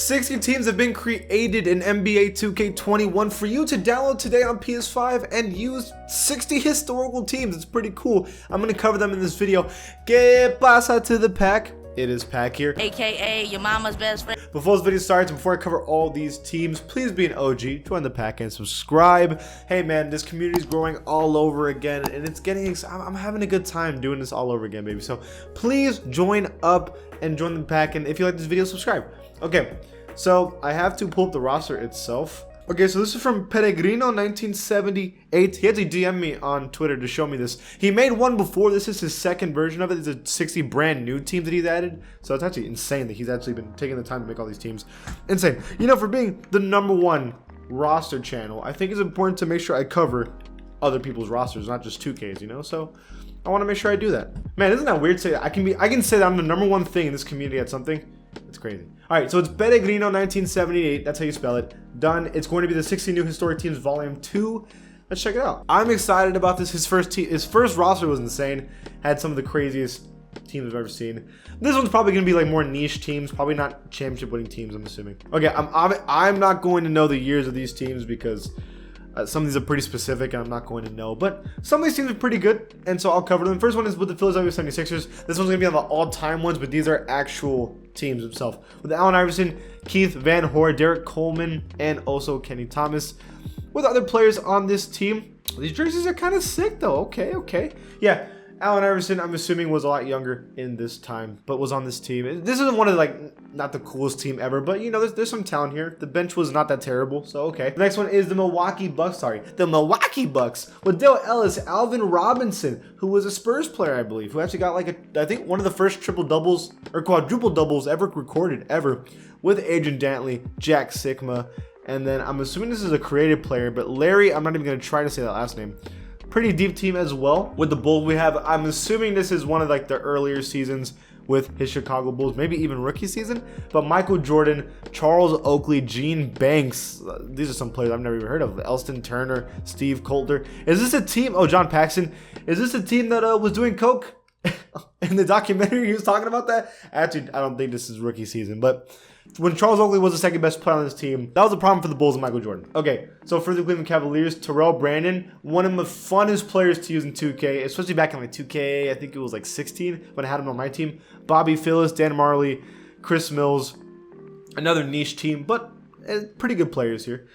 60 teams have been created in NBA 2K21 for you to download today on PS5 and use 60 historical teams. It's pretty cool. I'm going to cover them in this video. Que pasa to the pack? It is Pack here, aka your mama's best friend. Before this video starts, before I cover all these teams, please be an OG, join the pack and subscribe. Hey man, this community is growing all over again, and it's getting, I'm having a good time doing this all over again, baby. So please join up and join the pack, and if you like this video, subscribe. Okay, so I have to pull up the roster itself. Okay, so this is from Peregrino 1978. He had to DM me on Twitter to show me this. He made one before. This is his second version of it. It's a 60 brand new team that he's added. So it's actually insane that he's actually been taking the time to make all these teams. Insane. You know, for being the #1 roster channel, I think it's important to make sure I cover other people's rosters, not just 2Ks, you know? So I want to make sure I do that. Man, isn't that weird to say? I can say that I'm the #1 thing in this community at something. It's crazy. All right, so it's Peregrino 1978. That's how you spell it. Done. It's going to be the 60 New Historic Teams Volume 2. Let's check it out. I'm excited about this. His first roster was insane. Had some of the craziest teams I've ever seen. This one's probably going to be like more niche teams, probably not championship winning teams, I'm assuming. Okay, I'm not going to know the years of these teams because some of these are pretty specific and I'm not going to know, but some of these teams are pretty good, and so I'll cover them. First one is with the Philadelphia 76ers. This one's going to be on the all-time ones, but these are actual teams themselves. With Allen Iverson, Keith Van Hoore, Derek Coleman, and also Kenny Thomas. With other players on this team, these jerseys are kind of sick though. Okay. Yeah, Allen Iverson, I'm assuming, was a lot younger in this time, but was on this team. This isn't one of not the coolest team ever, but you know, there's some talent here. The bench was not that terrible, so okay. The next one is the Milwaukee Bucks. The Milwaukee Bucks with Dale Ellis, Alvin Robinson, who was a Spurs player, I believe, who actually got I think one of the first triple doubles or quadruple doubles ever recorded with Adrian Dantley, Jack Sikma, and then I'm assuming this is a creative player, but Larry, I'm not even gonna try to say that last name. Pretty deep team as well. With the Bulls, we have, I'm assuming this is one of the earlier seasons with his Chicago Bulls, maybe even rookie season, but Michael Jordan, Charles Oakley, Gene Banks, these are some players I've never even heard of. Elston Turner, Steve Coulter. Is this a team? Oh, John Paxson. Is this a team that was doing coke? In the documentary, he was talking about that. Actually, I don't think this is rookie season, but when Charles Oakley was the second best player on this team, that was a problem for the Bulls and Michael Jordan. Okay, so for the Cleveland Cavaliers, Terrell Brandon, one of the funnest players to use in 2K, especially back in 2K, I think it was 16 when I had him on my team. Bobby Phillips, Dan Marley, Chris Mills, another niche team, but pretty good players here.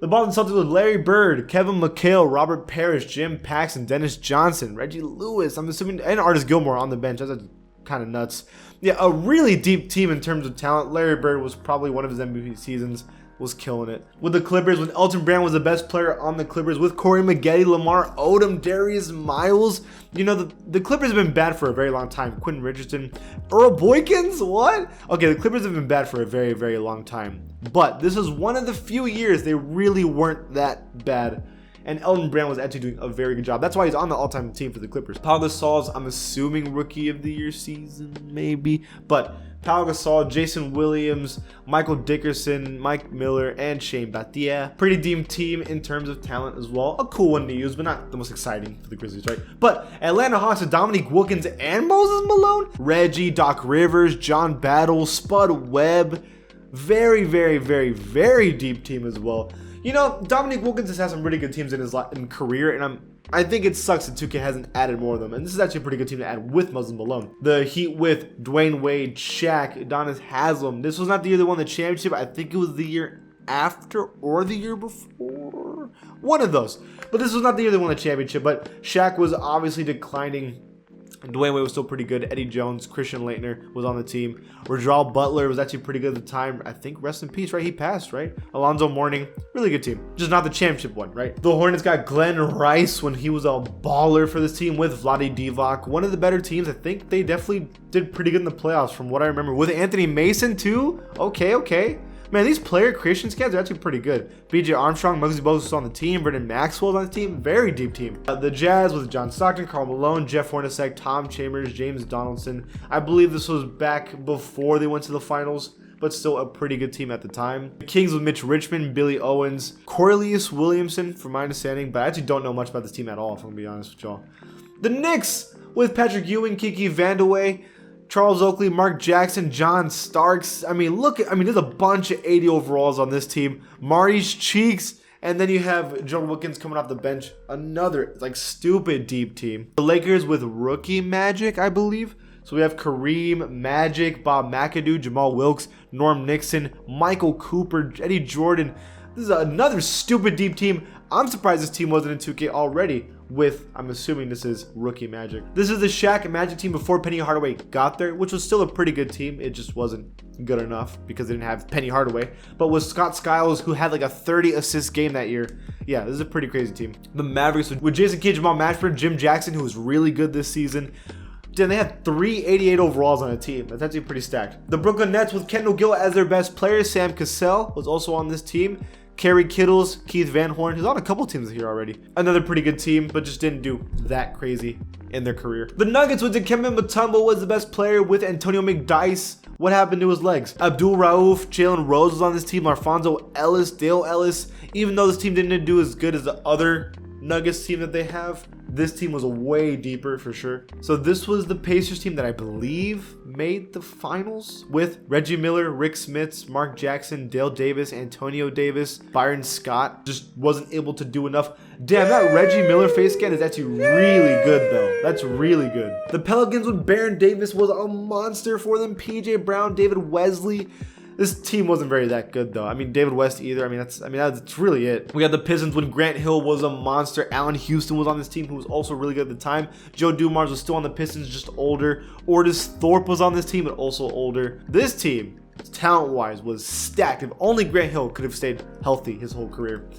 The Boston Celtics with Larry Bird, Kevin McHale, Robert Parrish, Jim Paxson, Dennis Johnson, Reggie Lewis, I'm assuming, and Artis Gilmore on the bench. That's kind of nuts. Yeah, a really deep team in terms of talent. Larry Bird was probably one of his MVP seasons, was killing it. With the Clippers, when Elton Brand was the best player on the Clippers, with Corey Maggette, Lamar Odom, Darius Miles. You know, the Clippers have been bad for a very long time. Quentin Richardson, Earl Boykins, what? Okay, the Clippers have been bad for a very, very long time. But this is one of the few years they really weren't that bad. And Elton Brand was actually doing a very good job. That's why he's on the all-time team for the Clippers. Pau Gasol's, I'm assuming, Rookie of the Year season, maybe. But Pau Gasol, Jason Williams, Michael Dickerson, Mike Miller, and Shane Battier. Pretty deep team in terms of talent as well. A cool one to use, but not the most exciting for the Grizzlies, right? But Atlanta Hawks with Dominique Wilkins and Moses Malone. Reggie, Doc Rivers, John Battle, Spud Webb. Very, very, very, very deep team as well. You know, Dominique Wilkins has had some really good teams in his career, and I think it sucks that 2K hasn't added more of them. And this is actually a pretty good team to add with Moses Malone. The Heat with Dwayne Wade, Shaq, Adonis Haslam. This was not the year they won the championship. I think it was the year after or the year before. One of those. But this was not the year they won the championship. But Shaq was obviously declining. Dwayne Wade was still pretty good. Eddie Jones, Christian Laettner was on the team. Rajal Butler was actually pretty good at the time. I think, rest in peace, right? He passed, right? Alonzo Mourning, really good team. Just not the championship one, right? The Hornets got Glenn Rice when he was a baller for this team with Vlade Divac. One of the better teams. I think they definitely did pretty good in the playoffs from what I remember. With Anthony Mason too? Okay. Man, these player creation scans are actually pretty good. BJ Armstrong, Muggsy Bogues was on the team. Vernon Maxwell was on the team. Very deep team. The Jazz with John Stockton, Karl Malone, Jeff Hornacek, Tom Chambers, James Donaldson. I believe this was back before they went to the finals, but still a pretty good team at the time. The Kings with Mitch Richmond, Billy Owens, Corlius Williamson, from my understanding, but I actually don't know much about this team at all, if I'm going to be honest with y'all. The Knicks with Patrick Ewing, Kiki Vandeweghe, Charles Oakley, Mark Jackson, John Starks. I mean, there's a bunch of 80 overalls on this team. Maurice Cheeks. And then you have Joe Wilkins coming off the bench. Another, like, stupid deep team. The Lakers with rookie Magic, I believe. So we have Kareem, Magic, Bob McAdoo, Jamal Wilkes, Norm Nixon, Michael Cooper, Eddie Jordan. This is another stupid deep team. I'm surprised this team wasn't in 2K already with, I'm assuming this is rookie Magic. This is the Shaq and Magic team before Penny Hardaway got there, which was still a pretty good team. It just wasn't good enough because they didn't have Penny Hardaway. But with Scott Skiles, who had like a 30 assist game that year, yeah, this is a pretty crazy team. The Mavericks with Jason Kidd, Jamal Mashburn, Jim Jackson, who was really good this season. Then they had 388 overalls on a team. That's actually pretty stacked. The Brooklyn Nets with Kendall Gill as their best player. Sam Cassell was also on this team. Kerry Kittles, Keith Van Horn, who's on a couple teams here already. Another pretty good team, but just didn't do that crazy in their career. The Nuggets with Dikembe Mutombo was the best player with Antonio McDyess. What happened to his legs? Abdul Rauf, Jalen Rose was on this team. Alfonso Ellis, Dale Ellis. Even though this team didn't do as good as the other Nuggets team that they have, this team was way deeper for sure. So this was the Pacers team that I believe made the finals with Reggie Miller, Rick Smits, Mark Jackson, Dale Davis, Antonio Davis, Byron Scott. Just wasn't able to do enough. Damn, that Reggie Miller face scan is actually really good though. That's really good. The Pelicans with Baron Davis was a monster for them. PJ Brown, David Wesley. This team wasn't very that good though. I mean, David West either. I mean, that's really it. We got the Pistons when Grant Hill was a monster. Allen Houston was on this team, who was also really good at the time. Joe Dumars was still on the Pistons, just older. Ordis Thorpe was on this team, but also older. This team, talent-wise, was stacked. If only Grant Hill could have stayed healthy his whole career.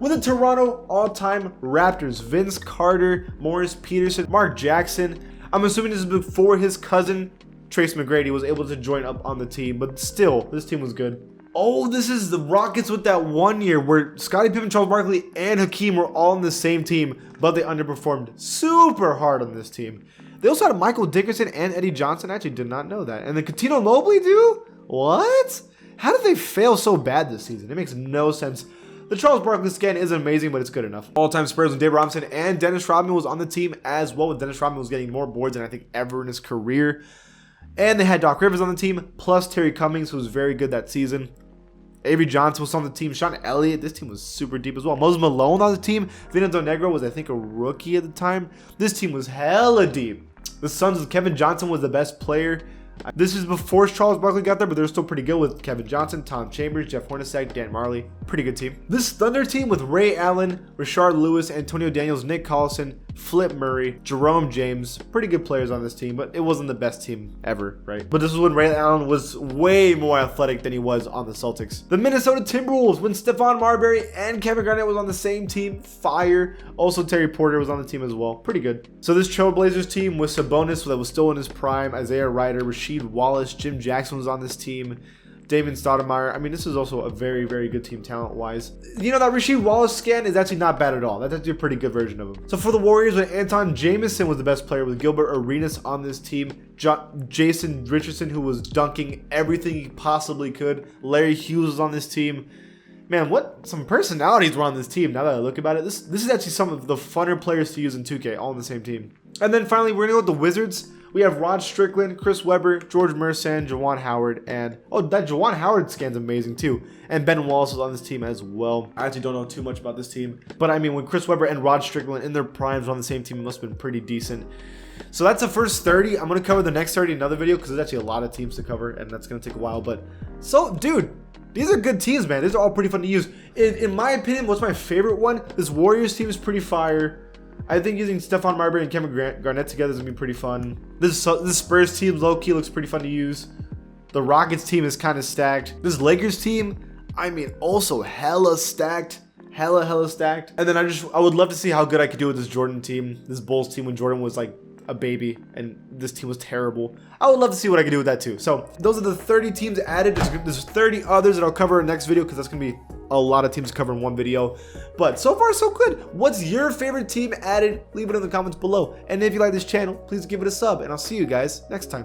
With the Toronto all-time Raptors, Vince Carter, Morris Peterson, Mark Jackson. I'm assuming this is before his cousin Trace McGrady was able to join up on the team, but still, this team was good. Oh, this is the Rockets with that one year where Scottie Pippen, Charles Barkley, and Hakeem were all on the same team, but they underperformed super hard on this team. They also had Michael Dickerson and Eddie Johnson. I actually did not know that. And the Cuttino Mobley too? What? How did they fail so bad this season? It makes no sense. The Charles Barkley scan is amazing, but it's good enough. All-time Spurs when Dave Robinson and Dennis Rodman was on the team as well. Dennis Rodman was getting more boards than I think ever in his career. And they had Doc Rivers on the team, plus Terry Cummings, who was very good that season. Avery Johnson was on the team. Sean Elliott, this team was super deep as well. Moses Malone on the team. Vincenzo Negro was, I think, a rookie at the time. This team was hella deep. The Suns with Kevin Johnson was the best player. This is before Charles Barkley got there, but they're still pretty good with Kevin Johnson, Tom Chambers, Jeff Hornacek, Dan Marley. Pretty good team. This Thunder team with Ray Allen, Rashard Lewis, Antonio Daniels, Nick Collison, Flip Murray, Jerome James. Pretty good players on this team, but it wasn't the best team ever, right? But this is when Ray Allen was way more athletic than he was on the Celtics. The Minnesota Timberwolves when Stephon Marbury and Kevin Garnett was on the same team. Fire. Also Terry Porter was on the team as well. Pretty good. So this Trailblazers team with Sabonis that was still in his prime, Isaiah Ryder, Rasheed Wallace, Jim Jackson was on this team. Damon Stoudemire. I mean, this is also a very, very good team talent-wise. You know, that Rasheed Wallace scan is actually not bad at all. That's actually a pretty good version of him. So for the Warriors, when Anton Jamison was the best player with Gilbert Arenas on this team, Jason Richardson, who was dunking everything he possibly could. Larry Hughes was on this team. Man, what some personalities were on this team now that I look about it. This is actually some of the funner players to use in 2K, all on the same team. And then finally, we're going to go with the Wizards. We have Rod Strickland, Chris Webber, George Mersan, Jawan Howard, and oh, that Jawan Howard scan's amazing too. And Ben Wallace was on this team as well. I actually don't know too much about this team, but I mean, when Chris Webber and Rod Strickland in their primes were on the same team, it must have been pretty decent. So that's the first 30. I'm going to cover the next 30 in another video because there's actually a lot of teams to cover, and that's going to take a while. But so, dude, these are good teams, man. These are all pretty fun to use. In my opinion, what's my favorite one? This Warriors team is pretty fire. I think using Stephon Marbury and Kevin Garnett together is going to be pretty fun. This Spurs team, low-key, looks pretty fun to use. The Rockets team is kind of stacked. This Lakers team, I mean, also hella stacked. Hella stacked. And then I would love to see how good I could do with this Jordan team. This Bulls team when Jordan was like a baby and this team was terrible. I would love to see what I could do with that too. So those are the 30 teams added. There's 30 others that I'll cover in the next video because that's going to be a lot of teams to cover in one video. But so far so good. What's your favorite team added? Leave it in the comments below. And if you like this channel, please give it a sub and I'll see you guys next time.